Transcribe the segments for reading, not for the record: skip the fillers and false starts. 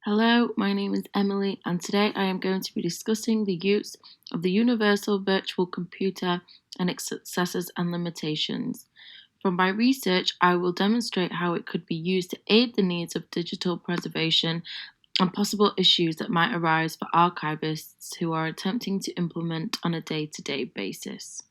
Hello, my name is Emily, and today I am going to be discussing the use of the Universal Virtual Computer and its successes and limitations. From my research, I will demonstrate how it could be used to aid the needs of digital preservation and possible issues that might arise for archivists who are attempting to implement on a day-to-day basis.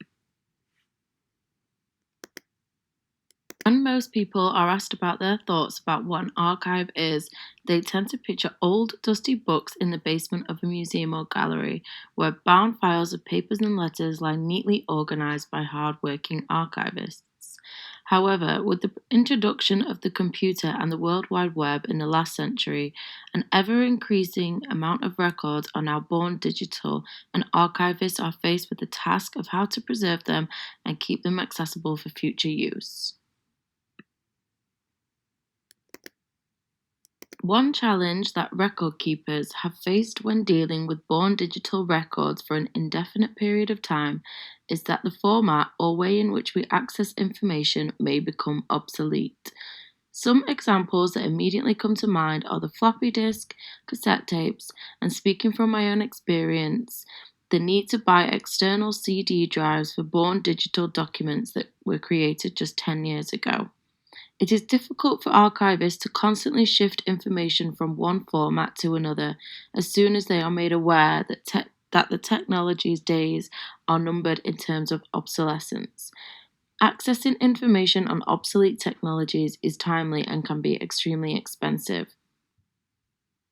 When most people are asked about their thoughts about what an archive is, they tend to picture old, dusty books in the basement of a museum or gallery, where bound files of papers and letters lie neatly organized by hard-working archivists. However, with the introduction of the computer and the World Wide Web in the last century, an ever-increasing amount of records are now born digital, and archivists are faced with the task of how to preserve them and keep them accessible for future use. One challenge that record keepers have faced when dealing with born digital records for an indefinite period of time is that the format or way in which we access information may become obsolete. Some examples that immediately come to mind are the floppy disk, cassette tapes, and speaking from my own experience, the need to buy external CD drives for born digital documents that were created just 10 years ago. It is difficult for archivists to constantly shift information from one format to another as soon as they are made aware that the technology's days are numbered in terms of obsolescence. Accessing information on obsolete technologies is timely and can be extremely expensive.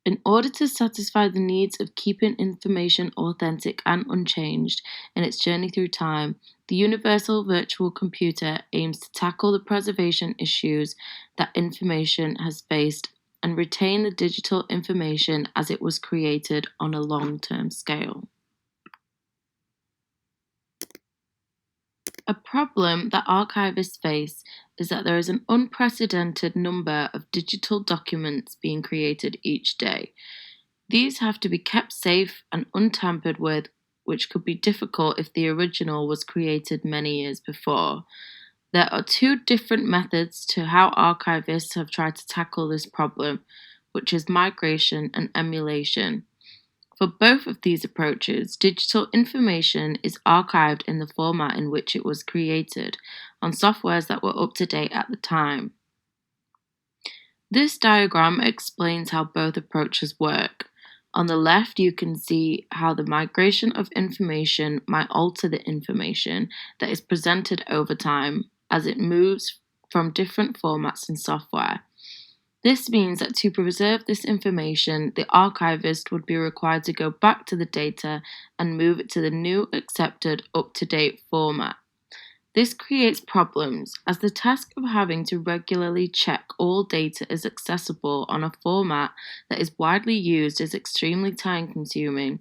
In order to satisfy the needs of keeping information authentic and unchanged in its journey through time, the Universal Virtual Computer aims to tackle the preservation issues that information has faced and retain the digital information as it was created on a long-term scale. A problem that archivists face is that there is an unprecedented number of digital documents being created each day. These have to be kept safe and untampered with, which could be difficult if the original was created many years before. There are two different methods to how archivists have tried to tackle this problem, which is migration and emulation. For both of these approaches, digital information is archived in the format in which it was created, on softwares that were up to date at the time. This diagram explains how both approaches work. On the left, you can see how the migration of information might alter the information that is presented over time as it moves from different formats and software. This means that to preserve this information, the archivist would be required to go back to the data and move it to the new accepted up-to-date format. This creates problems, as the task of having to regularly check all data is accessible on a format that is widely used is extremely time-consuming,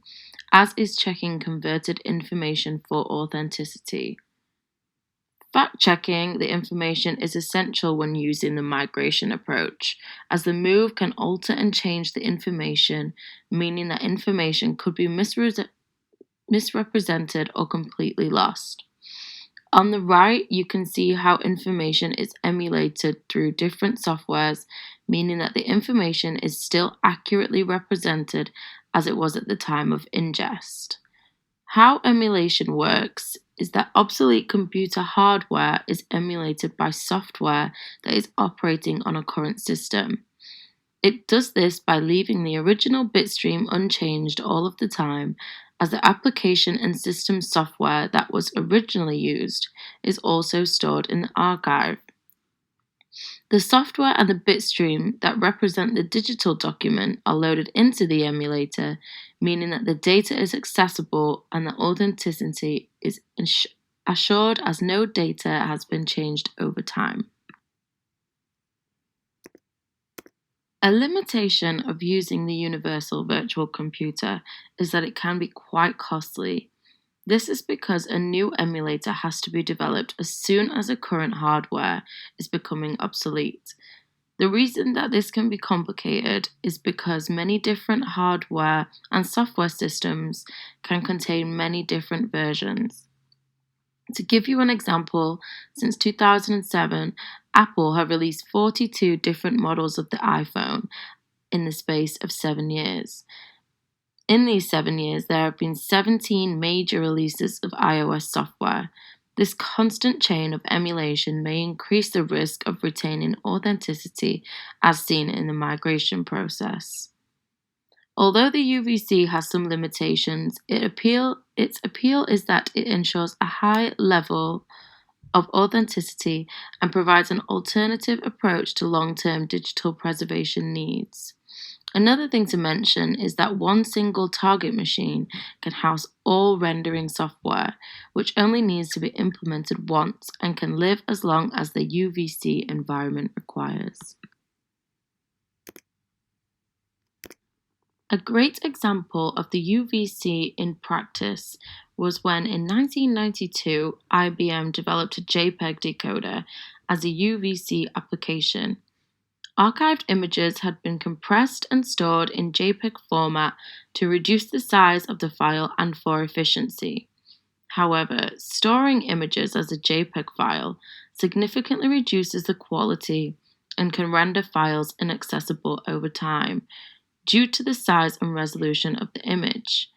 as is checking converted information for authenticity. Fact-checking the information is essential when using the migration approach, as the move can alter and change the information, meaning that information could be misrepresented or completely lost. On the right, you can see how information is emulated through different softwares, meaning that the information is still accurately represented as it was at the time of ingest. How emulation works is that obsolete computer hardware is emulated by software that is operating on a current system. It does this by leaving the original bitstream unchanged all of the time, as the application and system software that was originally used is also stored in the archive. The software and the bitstream that represent the digital document are loaded into the emulator, meaning that the data is accessible and that authenticity is assured as no data has been changed over time. A limitation of using the Universal Virtual Computer is that it can be quite costly. This is because a new emulator has to be developed as soon as the current hardware is becoming obsolete. The reason that this can be complicated is because many different hardware and software systems can contain many different versions. To give you an example, since 2007, Apple have released 42 different models of the iPhone. in the space of 7 years. In these 7 years, there have been 17 major releases of iOS software. This constant chain of emulation may increase the risk of retaining authenticity as seen in the migration process. Although the UVC has some limitations, its appeal is that it ensures a high level of authenticity and provides an alternative approach to long-term digital preservation needs. Another thing to mention is that one single target machine can house all rendering software, which only needs to be implemented once and can live as long as the UVC environment requires. A great example of the UVC in practice was when in 1992 IBM developed a JPEG decoder as a UVC application. Archived images had been compressed and stored in JPEG format to reduce the size of the file and for efficiency. However, storing images as a JPEG file significantly reduces the quality and can render files inaccessible over time due to the size and resolution of the image.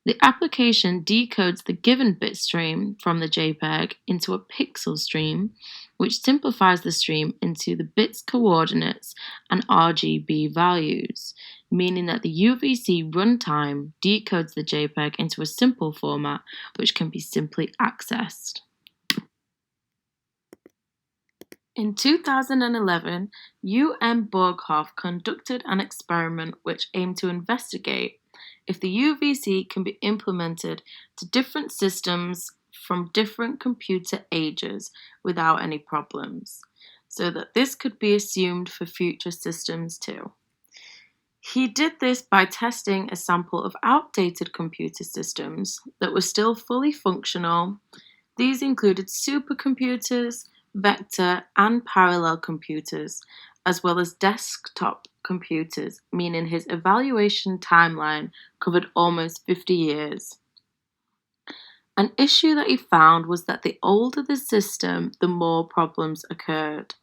The application decodes the given bit stream from the JPEG into a pixel stream, which simplifies the stream into the bits coordinates and RGB values, meaning that the UVC runtime decodes the JPEG into a simple format which can be simply accessed. In 2011, Borghoff conducted an experiment which aimed to investigate if the UVC can be implemented to different systems from different computer ages without any problems, so that this could be assumed for future systems too. He did this by testing a sample of outdated computer systems that were still fully functional. These included supercomputers, vector and parallel computers, as well as desktop computers, meaning his evaluation timeline covered almost 50 years. An issue that he found was that the older the system, the more problems occurred.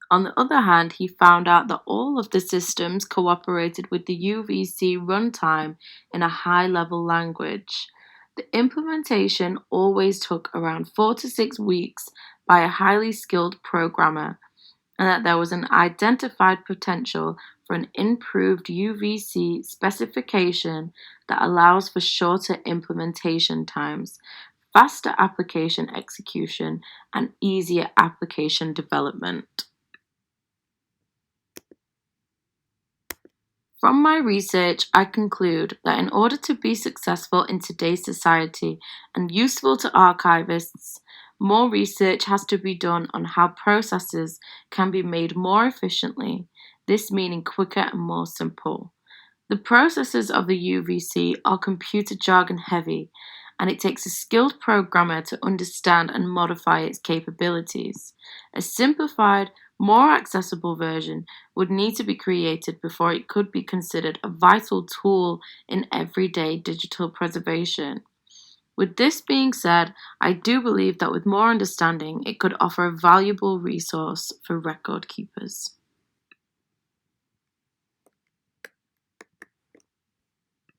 On the other hand, he found out that all of the systems cooperated with the UVC runtime in a high-level language. The implementation always took around 4 to 6 weeks by a highly skilled programmer, and that there was an identified potential for an improved UVC specification that allows for shorter implementation times, faster application execution, and easier application development. From my research, I conclude that in order to be successful in today's society and useful to archivists, more research has to be done on how processes can be made more efficiently, this meaning quicker and more simple. The processes of the UVC are computer jargon heavy, and it takes a skilled programmer to understand and modify its capabilities. A simplified, more accessible version would need to be created before it could be considered a vital tool in everyday digital preservation. With this being said, I do believe that with more understanding, it could offer a valuable resource for record keepers.